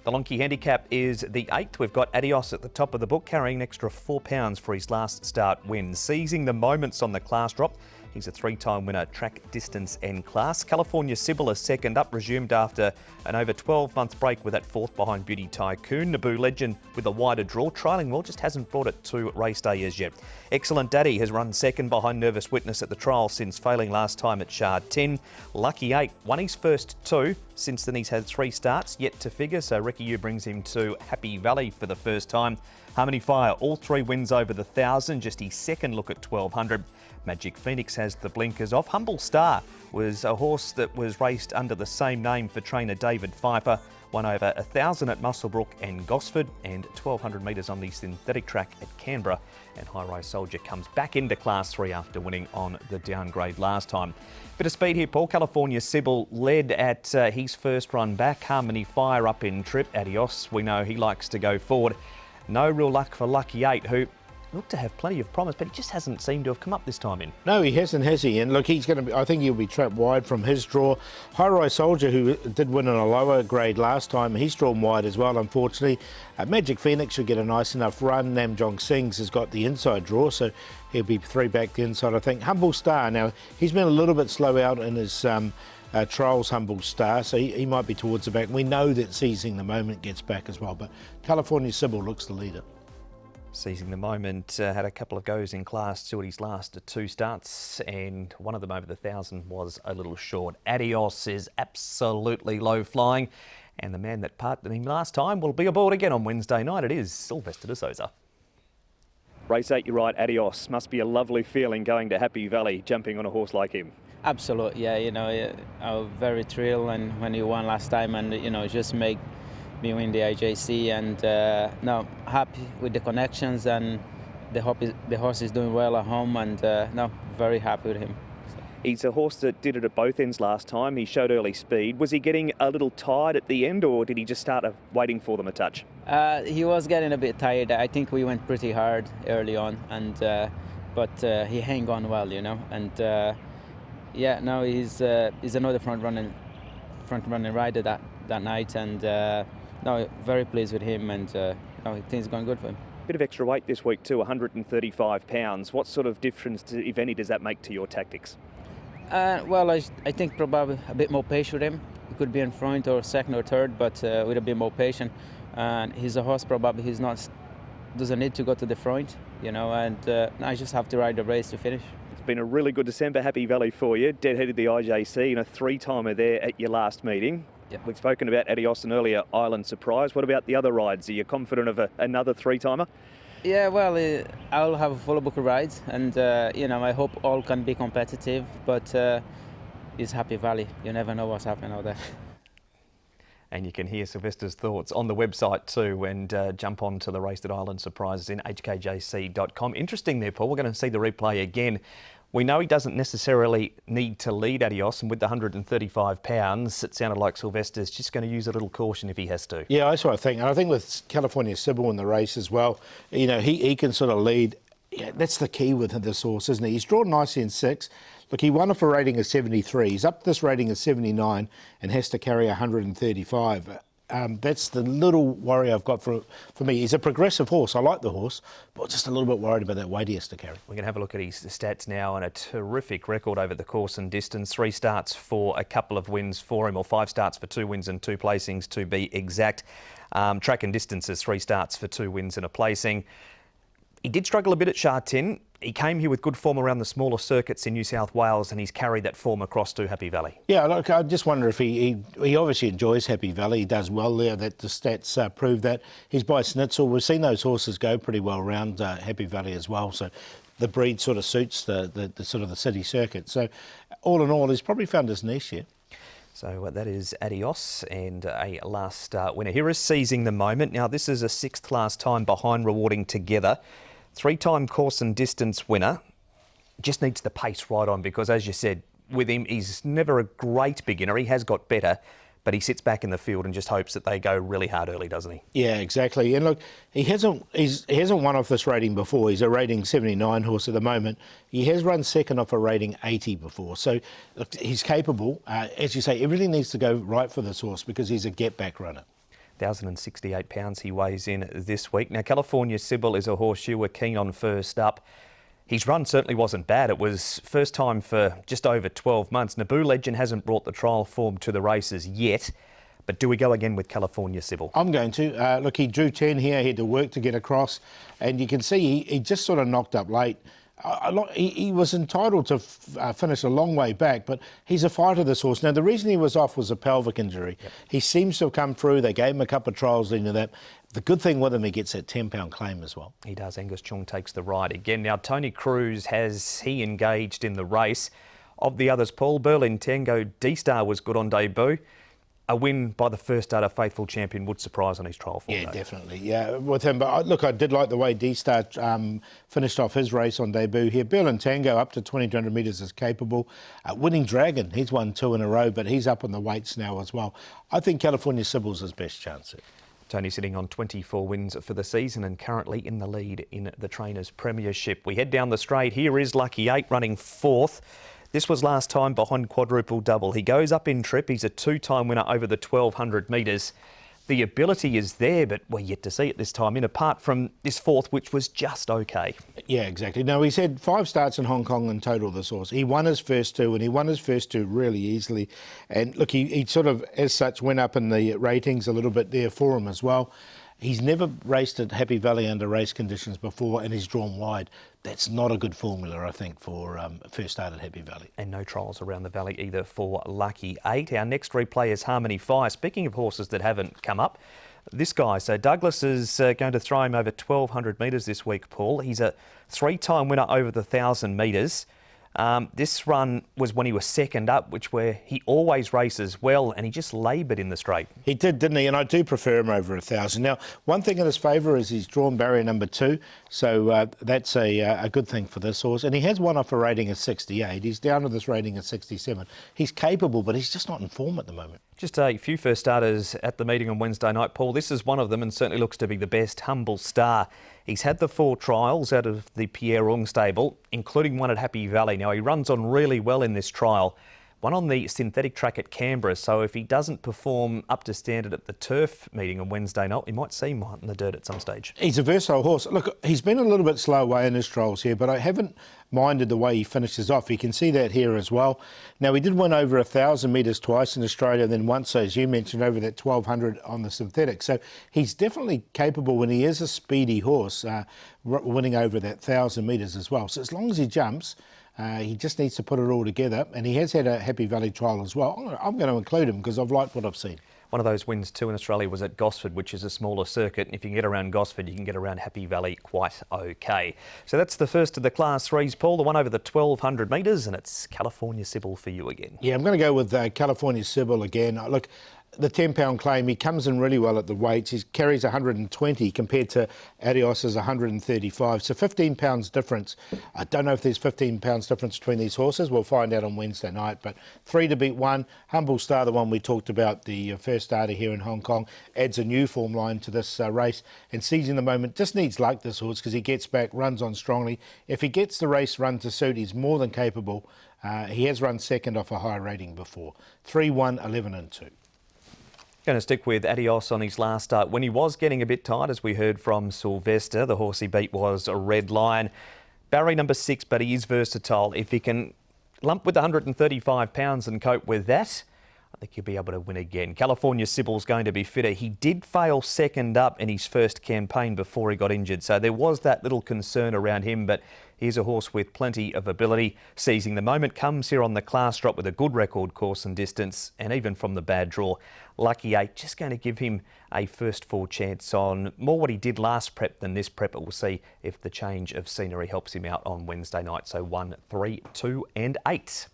The long Key Handicap is the 8th. We've got Adios at the top of the book, carrying an extra £4 for his last start win. Seizing the moments on the class drop. He's a 3-time winner, track, distance and class. California Sybil is second up, resumed after an over 12-month break with that fourth behind Beauty Tycoon. Naboo Legend with a wider draw, trailing well, just hasn't brought it to race day as yet. Excellent Daddy has run second behind Nervous Witness at the trial since failing last time at Shard 10. Lucky 8 won his first 2. Since then he's had 3 starts, yet to figure, so Ricky Yu brings him to Happy Valley for the first time. Harmony Fire, all 3 wins over the 1,000, just his second look at 1,200. Magic Phoenix has the blinkers off. Humble Star was a horse that was raced under the same name for trainer David Pfeiffer. Won over 1,000 at Muswellbrook and Gosford and 1,200 metres on the synthetic track at Canberra. And High Rise Soldier comes back into Class 3 after winning on the downgrade last time. Bit of speed here, Paul. California Sybil led at his first run back. Harmony Fire up in trip. Adios, we know he likes to go forward. No real luck for Lucky 8, who looked to have plenty of promise, but he just hasn't seemed to have come up this time in. No, he hasn't, has he? And look, he's going to be, I think he'll be trapped wide from his draw. High Rise Soldier, who did win in a lower grade last time, he's drawn wide as well, unfortunately. Magic Phoenix should get a nice enough run. Namjong Singh's has got the inside draw, so he'll be 3 back the inside, I think. Humble Star, now, he's been a little bit slow out in his trials, Humble Star, so he might be towards the back. We know that Seizing the Moment gets back as well, but California Sybil looks the leader. Seizing the Moment had a couple of goes in Class 2 at his last 2 starts, and one of them over the 1,000 was a little short. Adios is absolutely low flying, and the man that parted him last time will be aboard again on Wednesday night. It is Sylvester de Souza. Race 8, you're right, Adios. Must be a lovely feeling going to Happy Valley, jumping on a horse like him. Absolutely, yeah. You know, I was very thrilled and when he won last time, and you know, just make me win the IJC, and no, happy with the connections, and the horse is doing well at home, and no, very happy with him. He's a horse that did it at both ends last time. He showed early speed. Was he getting a little tired at the end, or did he just start waiting for them a touch? He was getting a bit tired. I think we went pretty hard early on, and but he hang on well, you know, and yeah, no, he's another front running rider that night, and no, very pleased with him, and no, things are going good for him. Bit of extra weight this week too, 135 pounds. What sort of difference, if any, does that make to your tactics? Well, I think probably a bit more patient with him. He could be in front or second or third, but with a bit more patient. And he's a horse probably doesn't need to go to the front, you know, and I just have to ride the race to finish. It's been a really good December, Happy Valley for you. Deadheaded the IJC and a 3-timer there at your last meeting. Yep. We've spoken about Adios and earlier Island Surprise. What about the other rides? Are you confident of another 3-timer? Yeah, well, I'll have a full book of rides, and you know, I hope all can be competitive, but it's Happy Valley. You never know what's happening out there. And you can hear Sylvester's thoughts on the website too, and jump on to the Race at Island Surprises in hkjc.com. Interesting there, Paul. We're going to see the replay again. We know he doesn't necessarily need to lead Adios, and with the 135 pounds, it sounded like Sylvester's just going to use a little caution if he has to. Yeah, that's what I think. And I think with California Sybil in the race as well, you know, he can sort of lead. Yeah, that's the key with this horse, isn't he? He's drawn nicely in 6. Look, he won off a rating of 73. He's up to this rating of 79 and has to carry 135. That's the little worry I've got for me. He's a progressive horse. I like the horse, but just a little bit worried about that weight he has to carry. We're going to have a look at his stats now, and a terrific record over the course and distance. 3 starts for a couple of wins for him, or 5 starts for 2 wins and 2 placings to be exact. Track and distances, 3 starts for 2 wins and a placing. He did struggle a bit at Shard 10. He came here with good form around the smaller circuits in New South Wales, and he's carried that form across to Happy Valley. Yeah, look, I just wonder if he obviously enjoys Happy Valley. He does well there. That the stats prove that. He's by Snitzel. We've seen those horses go pretty well around Happy Valley as well. So the breed sort of suits the sort of the city circuit. So all in all, he's probably found his niche here. So that is Adios, and a last start winner. Here is Seizing the Moment. Now, this is a 6th last time behind Rewarding Together. 3-time course and distance winner. Just needs the pace right on, because as you said, with him, he's never a great beginner. He has got better, but he sits back in the field and just hopes that they go really hard early, doesn't he? Yeah, exactly. And look, he hasn't won off this rating before. He's a rating 79 horse at the moment. He has run second off a rating 80 before. So look, he's capable. As you say, everything needs to go right for this horse because he's a get-back runner. £1,068 he weighs in this week. Now, California Sybil is a horse you were keen on first up. His run certainly wasn't bad. It was first time for just over 12 months. Naboo Legend hasn't brought the trial form to the races yet. But do we go again with California Sybil? I'm going to. Look, he drew 10 here. He had to work to get across. And you can see he just sort of knocked up late. He was entitled to finish a long way back, but he's a fighter, this horse. Now, the reason he was off was a pelvic injury. Yep. He seems to have come through. They gave him a couple of trials into that. The good thing with him, he gets that £10 claim as well. He does. Angus Chung takes the ride again. Now, Tony Cruz, has he engaged in the race? Of the others, Paul, Berlin Tango D-Star was good on debut. A win by the first starter faithful champion would surprise on his trial form. Yeah, though. Definitely. Yeah, with him. But look, I did like the way D-Star finished off his race on debut here. Berlin Tango up to 2,200 metres is capable. Winning Dragon, he's won 2 in a row, but he's up on the weights now as well. I think California Sybil's his best chance here. Tony sitting on 24 wins for the season and currently in the lead in the Trainers' Premiership. We head down the straight. Here is Lucky 8 running 4th. This was last time behind Quadruple Double. He goes up in trip. He's a 2-time winner over the 1,200 metres. The ability is there, but we're yet to see it this time in, apart from this 4th, which was just okay. Yeah, exactly. No, he's had 5 starts in Hong Kong in total, this horse. He won his first 2, and he won his first 2 really easily. And look, he sort of, as such, went up in the ratings a little bit there for him as well. He's never raced at Happy Valley under race conditions before, and he's drawn wide. That's not a good formula, I think, for first start at Happy Valley. And no trials around the valley either for Lucky 8. Our next replay is Harmony Fire. Speaking of horses that haven't come up, this guy, so Douglas is going to throw him over 1,200 metres this week, Paul. He's a 3-time winner over the 1,000 metres. This run was when he was second up, which where he always races well, and he just laboured in the straight. He did, didn't he? And I do prefer him over 1,000. Now, one thing in his favour is he's drawn barrier number 2, so that's a good thing for this horse. And he has won off a rating of 68. He's down to this rating of 67. He's capable, but he's just not in form at the moment. Just a few first starters at the meeting on Wednesday night, Paul. This is one of them and certainly looks to be the best, Humble Star. He's had the 4 trials out of the Pierre Ong stable, including one at Happy Valley. Now, he runs on really well in this trial. One on the synthetic track at Canberra, so if he doesn't perform up to standard at the turf meeting on Wednesday night, we might see him out in the dirt at some stage. He's a versatile horse. Look, he's been a little bit slow away in his trials here, but I haven't minded the way he finishes off. You can see that here as well. Now, he did win over 1,000 metres twice in Australia, and then once, as you mentioned, over that 1,200 on the synthetic. So he's definitely capable when he is a speedy horse, winning over that 1,000 metres as well. So as long as he jumps, he just needs to put it all together, and he has had a Happy Valley trial as well. I'm going to include him because I've liked what I've seen. One of those wins too in Australia was at Gosford, which is a smaller circuit, and if you can get around Gosford, you can get around Happy Valley quite okay. So that's the first of the Class 3s, Paul, the one over the 1,200 metres, and it's California Sybil for you again. Yeah, I'm going to go with California Sybil again. Look, the £10 claim, he comes in really well at the weights. He carries 120 compared to Adios' 135. So £15 difference. I don't know if there's £15 difference between these horses. We'll find out on Wednesday night. But 3 to beat 1. Humble Star, the one we talked about, the first starter here in Hong Kong, adds a new form line to this race. And seizing the moment, just needs luck, this horse, because he gets back, runs on strongly. If he gets the race run to suit, he's more than capable. He has run second off a high rating before. 3, 1, 11 and 2. Going to stick with Adios on his last start. When he was getting a bit tight, as we heard from Sylvester, the horse he beat was a Red Lion. Barry number 6, but he is versatile. If he can lump with £135 and cope with that, I think he'll be able to win again. California Sybil's going to be fitter. He did fail second up in his first campaign before he got injured, so there was that little concern around him, but he's a horse with plenty of ability. Seizing the moment, comes here on the class drop with a good record course and distance, and even from the bad draw. Lucky 8, just going to give him a first 4 chance on more what he did last prep than this prep, but we'll see if the change of scenery helps him out on Wednesday night. So 1, 3, 2 and 8.